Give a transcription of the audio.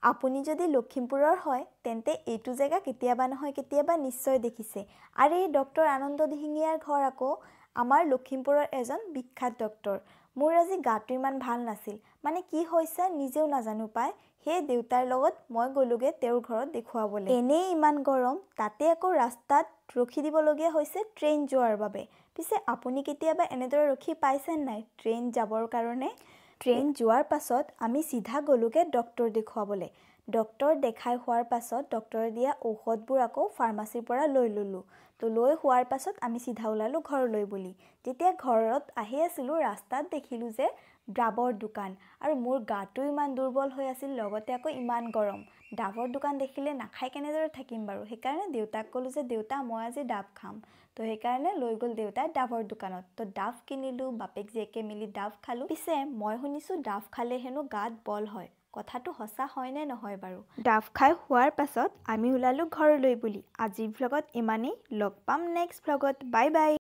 আপুনি যদি লখিমপুৰৰ হয় তেন্তে এইটো জেগা কেতিয়াবা নহয় কেতিয়াবা নিশ্চয় দেখিছে। আৰু এই ডক্টৰ আনন্দ দিহিঙীয়াৰ ঘৰ আকৌ আমাৰ লখিমপুৰৰ এজন বিখ্যাত ডক্টৰ। মোৰ আজি গাটো ইমান ভাল নাছিল, মানে কি হৈছে নিজেও নাজানো পায়। সেই দেউতাৰ লগত মই গ'লোগে তেওঁৰ ঘৰত দেখুৱাবলৈ। এনেই ইমান গৰম, তাতে আকৌ ৰাস্তাত ৰখি দিবলগীয়া হৈছে ট্ৰেইন যোৱাৰ বাবে। পিছে আপুনি কেতিয়াবা এনেদৰে ৰখি পাইছে নাই ট্ৰেইন যাবৰ কাৰণে? ট্ৰেইন যোৱাৰ পাছত আমি চিধা গ'লোগে ডক্টৰ দেখুৱাবলৈ। ডক্টৰ দেখাই হোৱাৰ পাছত ডক্টৰে দিয়া ঔষধবোৰ আকৌ ফাৰ্মাচীৰ পৰা লৈ ল'লোঁ। তো লৈ হোৱাৰ পাছত আমি চিধা ওলালোঁ ঘৰলৈ বুলি। যেতিয়া ঘৰত আহি আছিলোঁ ৰাস্তাত দেখিলোঁ যে ডাবৰ দোকান, আৰু মোৰ গাটো ইমান দুৰ্বল হৈ আছিল, লগতে আকৌ ইমান গৰম। ডাবৰ দোকান দেখিলে নাখাই কেনেদৰে থাকিম বাৰু। সেইকাৰণে দেউতাক ক'লোঁ যে দেউতা মই আজি ডাব খাম। তো সেইকাৰণে লৈ গ'ল দেউতাই ডাবৰ দোকানত। তো ডাব কিনিলোঁ, বাপেক জীয়েকে মিলি ডাব খালোঁ। পিছে মই শুনিছোঁ ডাব খালে হেনো গাত বল হয়। কথাটো সঁচা হয় নে নহয় বাৰু? ডাব খাই হোৱাৰ পাছত আমি ওলালোঁ ঘৰলৈ বুলি। আজিৰ ভ্লগত ইমানেই, লগ পাম নেক্সট ভ্লগত। Bye bye.